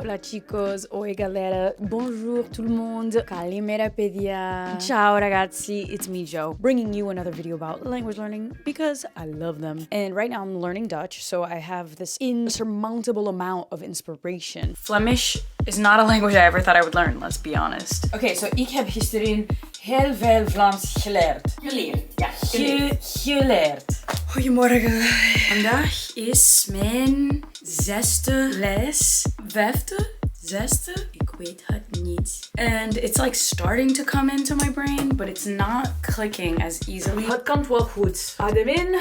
Hola chicos, oi galera, bonjour tout le monde, kalimera pedia. Ciao ragazzi, it's me Joe, bringing you another video about language learning because I love them. And right now I'm learning Dutch, so I have this insurmountable amount of inspiration. Flemish is not a language I ever thought I would learn, let's be honest. Okay, so ik heb gisteren heel veel Vlaams geleerd. Geleerd. Goedemorgen. Vandaag is mijn zesde les. Zesde? Ik weet het niet. And it's like starting to come into my brain, but it's not clicking as easily. Het komt wel goed. Adem in,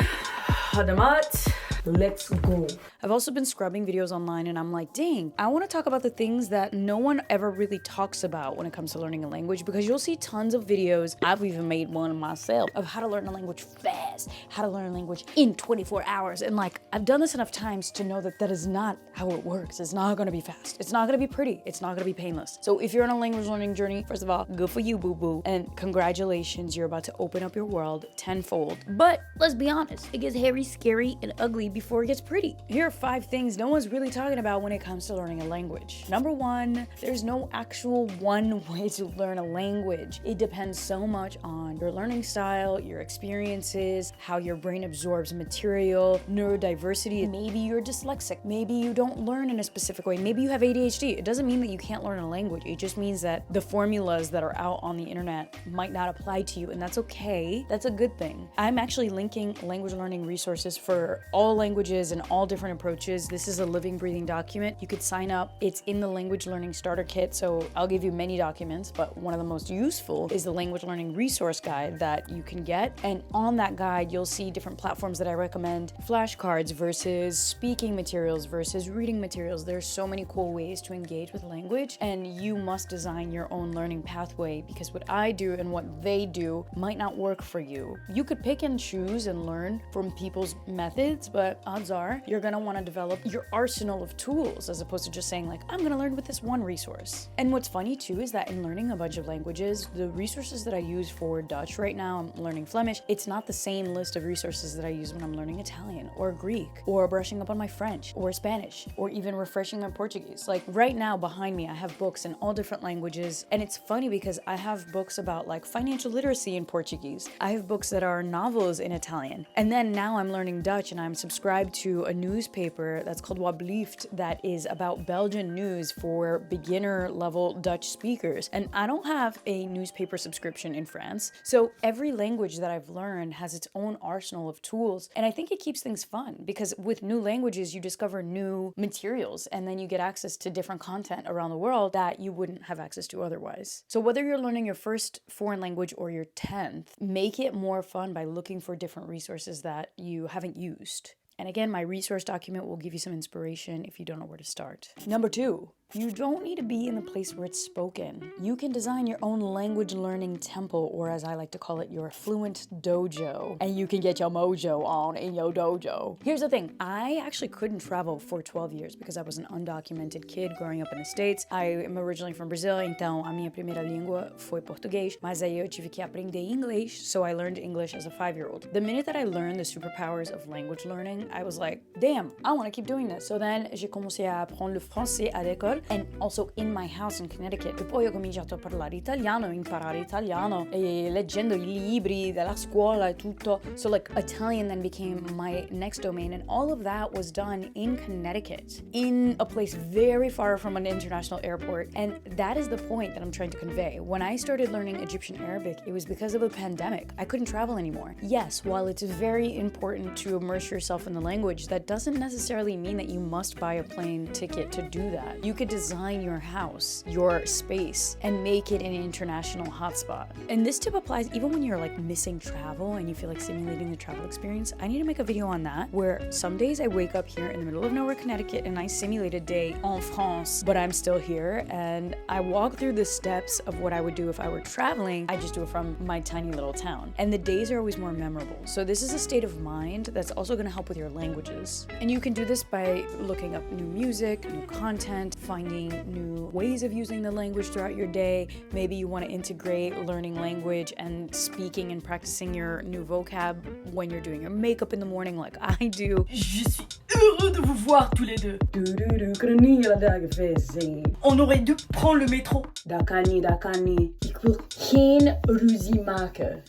adem uit. Let's go. I've also been scrubbing videos online and I'm like, dang, I want to talk about the things that no one ever really talks about when it comes to learning a language, because you'll see tons of videos. I've even made one myself of how to learn a language fast, how to learn a language in 24 hours. And like, I've done this enough times to know that that is not how it works. It's not going to be fast. It's not going to be pretty. It's not going to be painless. So if you're on a language learning journey, first of all, good for you, boo-boo. And congratulations, you're about to open up your world tenfold. But let's be honest, it gets hairy, scary, and ugly before it gets pretty. Here are 5 things no one's really talking about when it comes to learning a language. Number 1, there's no actual one way to learn a language. It depends so much on your learning style, your experiences, how your brain absorbs material, neurodiversity. Maybe you're dyslexic. Maybe you don't learn in a specific way. Maybe you have ADHD. It doesn't mean that you can't learn a language. It just means that the formulas that are out on the internet might not apply to you, and that's okay. That's a good thing. I'm actually linking language learning resources for all languages and all different approaches. This is a living, breathing document. You could sign up. It's in the language learning starter kit, so I'll give you many documents, but one of the most useful is the language learning resource guide that you can get. And on that guide, you'll see different platforms that I recommend. Flashcards versus speaking materials versus reading materials. There's so many cool ways to engage with language, and you must design your own learning pathway, because what I do and what they do might not work for you. You could pick and choose and learn from people's methods, but odds are you're gonna want to develop your arsenal of tools as opposed to just saying like, I'm gonna learn with this one resource. And what's funny too is that in learning a bunch of languages, the resources that I use for Dutch right now, I'm learning Flemish, it's not the same list of resources that I use when I'm learning Italian or Greek or brushing up on my French or Spanish or even refreshing my Portuguese. Like right now behind me, I have books in all different languages. And it's funny because I have books about like financial literacy in Portuguese. I have books that are novels in Italian. And then now I'm learning Dutch and I'm subscribed to a newspaper that's called Wablieft that is about Belgian news for beginner level Dutch speakers. And I don't have a newspaper subscription in France. So every language that I've learned has its own arsenal of tools. And I think it keeps things fun because with new languages, you discover new materials and then you get access to different content around the world that you wouldn't have access to otherwise. So whether you're learning your first foreign language or your 10th, make it more fun by looking for different resources that you haven't used. And again, my resource document will give you some inspiration if you don't know where to start. Number 2, you don't need to be in the place where it's spoken. You can design your own language learning temple, or as I like to call it, your fluent dojo. And you can get your mojo on in your dojo. Here's the thing, I actually couldn't travel for 12 years because I was an undocumented kid growing up in the States. I am originally from Brazil, então a minha primeira língua foi português, mas aí eu tive que aprender inglês, so I learned English as a 5-year-old. The minute that I learned the superpowers of language learning, I was like, damn, I want to keep doing this. So then j'ai commencé à apprendre le français à l'école. And also in my house in Connecticut. E poi ho cominciato a parlare italiano, imparare italiano, e leggendo I libri della scuola e tutto. So like Italian then became my next domain, and all of that was done in Connecticut, in a place very far from an international airport. And that is the point that I'm trying to convey. When I started learning Egyptian Arabic, it was because of a pandemic. I couldn't travel anymore. Yes, while it's very important to immerse yourself in the language, that doesn't necessarily mean that you must buy a plane ticket to do that. You could design your house, your space, and make it an international hotspot. And this tip applies even when you're like missing travel and you feel like simulating the travel experience. I need to make a video on that, where some days I wake up here in the middle of nowhere, Connecticut, and I simulate a day en France, but I'm still here, and I walk through the steps of what I would do if I were traveling. I just do it from my tiny little town. And the days are always more memorable. So this is a state of mind that's also going to help with your languages. And you can do this by looking up new music, new content, finding new ways of using the language throughout your day. Maybe you want to integrate learning language and speaking and practicing your new vocab when you're doing your makeup in the morning like I do. Je suis heureux de vous voir tous les deux. On aurait dû prendre le métro.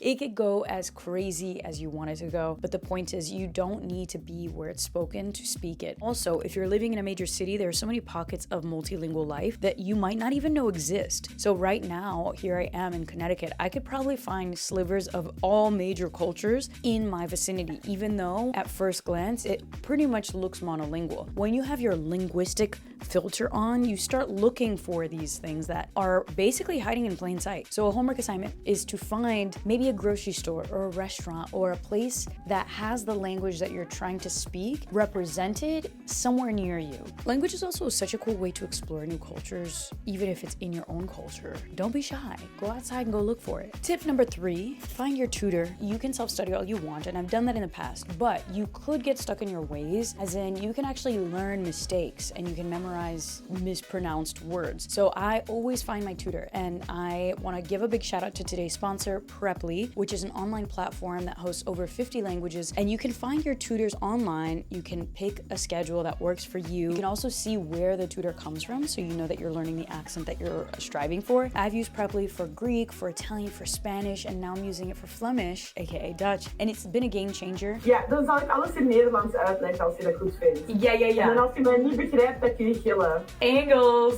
It could go as crazy as you want it to go, but the point is you don't need to be where it's spoken to speak it. Also, if you're living in a major city, there are so many pockets of multilingual life that you might not even know exist. So right now, here I am in Connecticut, I could probably find slivers of all major cultures in my vicinity, even though at first glance, it pretty much looks monolingual. When you have your linguistic filter on, you start looking for these things that are basically hiding in plain sight. So a homework assignment is to find maybe a grocery store or a restaurant or a place that has the language that you're trying to speak represented somewhere near you. Language is also such a cool way to explore new cultures, even if it's in your own culture. Don't be shy. Go outside and go look for it. Tip number 3, find your tutor. You can self-study all you want, and I've done that in the past, but you could get stuck in your ways, as in you can actually learn mistakes and you can memorize mispronounced words. So I always find my tutor, and I want to give a big shout out to today's sponsor, Preply, which is an online platform that hosts over 50 languages, and you can find your tutors online. You can pick a schedule that works for you. You can also see where the tutor comes from, so you know that you're learning the accent that you're striving for. I've used Preply for Greek, for Italian, for Spanish, and now I'm using it for Flemish, aka Dutch, and it's been a game changer. Ja, dan zal ik alles in Nederlands uitleggen als je dat goed vindt. Ja. En dan als je mij niet begrijpt, dan kun je gillen. Engels.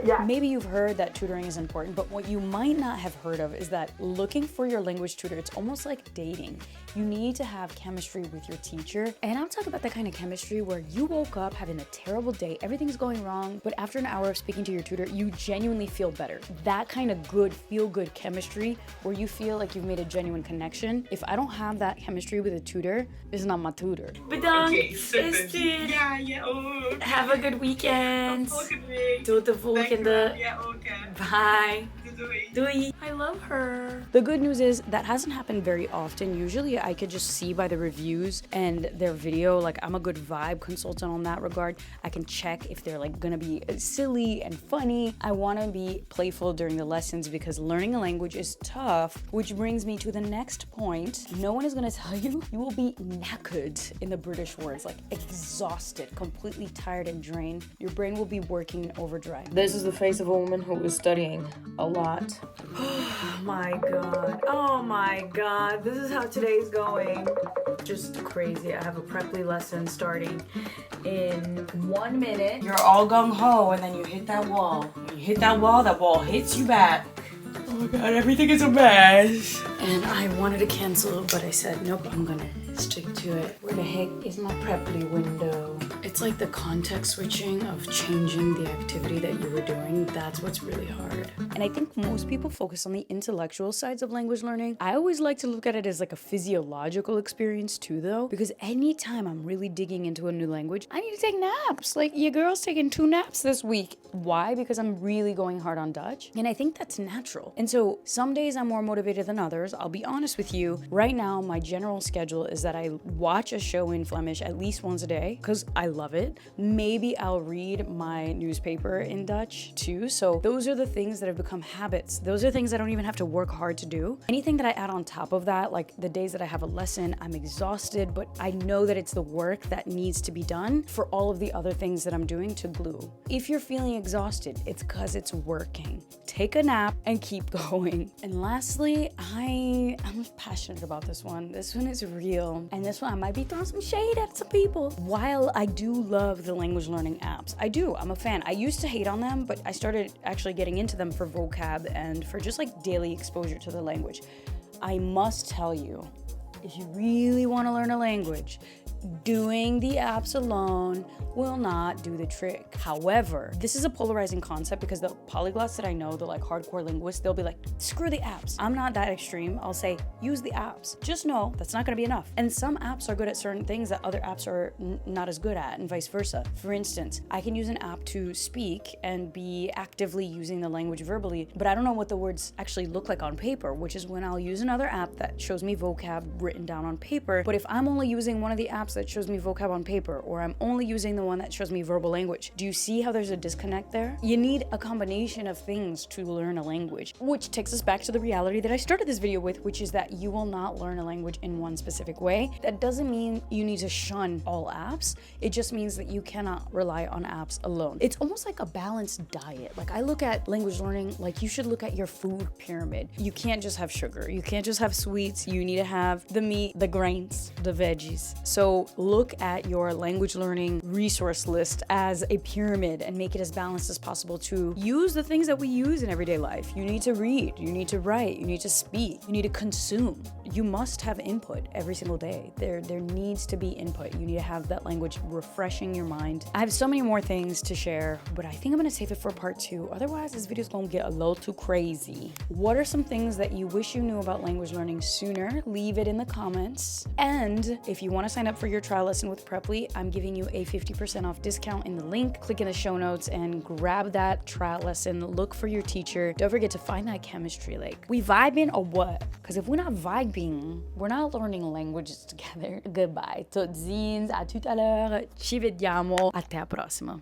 Ja. Maybe you've heard that tutoring is important, but what you might not have heard of is that looking for your language tutor, it's almost like dating. You need to have chemistry with your teacher. And I'm talking about that kind of chemistry where you woke up having a terrible day, everything's going wrong, but after an hour of speaking to your tutor, you genuinely feel better. That kind of good, feel-good chemistry where you feel like you've made a genuine connection. If I don't have that chemistry with a tutor, it's not my tutor. Bedankt, Oké, super. Esther. Ja, jij ook. Have a good weekend. Tot volgende week. Tot de volgende. Jij ook, hè. Bye. Doei. Doei. I love her. The good news is that hasn't happened very often. Usually I could just see by the reviews and their video, like I'm a good vibe consultant on that regard. I can check if they're like gonna be silly and funny. I wanna be playful during the lessons because learning a language is tough, which brings me to the next point. No one is gonna tell you, you will be knackered in the British words, like exhausted, completely tired and drained. Your brain will be working in overdrive. This is the face of a woman who is studying a lot. Oh my god. Oh my god. This is how today's going. Just crazy. I have a Preply lesson starting in 1 minute. You're all gung-ho and then you hit that wall. When you hit that wall hits you back. Oh my god, everything is a mess. And I wanted to cancel, but I said, nope, I'm gonna stick to it. Where the heck is my Preply window? It's like the context switching of changing the activity that you were doing. That's what's really hard. And I think most people focus on the intellectual sides of language learning. I always like to look at it as like a physiological experience too, though, because anytime I'm really digging into a new language, I need to take naps. Like your girl's taking 2 naps this week. Why? Because I'm really going hard on Dutch. And I think that's natural. And so some days I'm more motivated than others. I'll be honest with you. Right now, my general schedule is that I watch a show in Flemish at least once a day because I love it. Maybe I'll read my newspaper in Dutch too. So those are the things that have become habits. Those are things I don't even have to work hard to do. Anything that I add on top of that, like the days that I have a lesson, I'm exhausted, but I know that it's the work that needs to be done for all of the other things that I'm doing to glue. If you're feeling exhausted, it's because it's working. Take a nap and keep going. And lastly, I'm passionate about this one. This one is real. And this one, I might be throwing some shade at some people. While I do love the language learning apps, I'm a fan. I used to hate on them, but I started actually getting into them for vocab and for just like daily exposure to the language. I must tell you, if you really want to learn a language, doing the apps alone will not do the trick. However, this is a polarizing concept because the polyglots that I know, the like hardcore linguists, they'll be like, screw the apps. I'm not that extreme. I'll say, use the apps. Just know that's not gonna be enough. And some apps are good at certain things that other apps are not as good at, and vice versa. For instance, I can use an app to speak and be actively using the language verbally, but I don't know what the words actually look like on paper, which is when I'll use another app that shows me vocab written down on paper. But if I'm only using one of the apps that shows me vocab on paper, or I'm only using the one that shows me verbal language. Do you see how there's a disconnect there? You need a combination of things to learn a language, which takes us back to the reality that I started this video with, which is that you will not learn a language in one specific way. That doesn't mean you need to shun all apps. It just means that you cannot rely on apps alone. It's almost like a balanced diet. Like, I look at language learning like you should look at your food pyramid. You can't just have sugar. You can't just have sweets. You need to have the meat, the grains, the veggies. So look at your language learning resource list as a pyramid and make it as balanced as possible to use the things that we use in everyday life. You need to read, you need to write, you need to speak, you need to consume. You must have input every single day. There needs to be input. You need to have that language refreshing your mind. I have so many more things to share, but I think I'm gonna save it for part 2. Otherwise, this video's gonna get a little too crazy. What are some things that you wish you knew about language learning sooner? Leave it in the comments. And if you wanna sign up for your trial lesson with Preply, I'm giving you a 50% off discount in the link. Click in the show notes and grab that trial lesson. Look for your teacher. Don't forget to find that chemistry. Like, we vibing or what? Because if we're not vibing, we're not learning languages together. Goodbye. Todzins, à tout à l'heure. Ci vediamo. Até a próxima.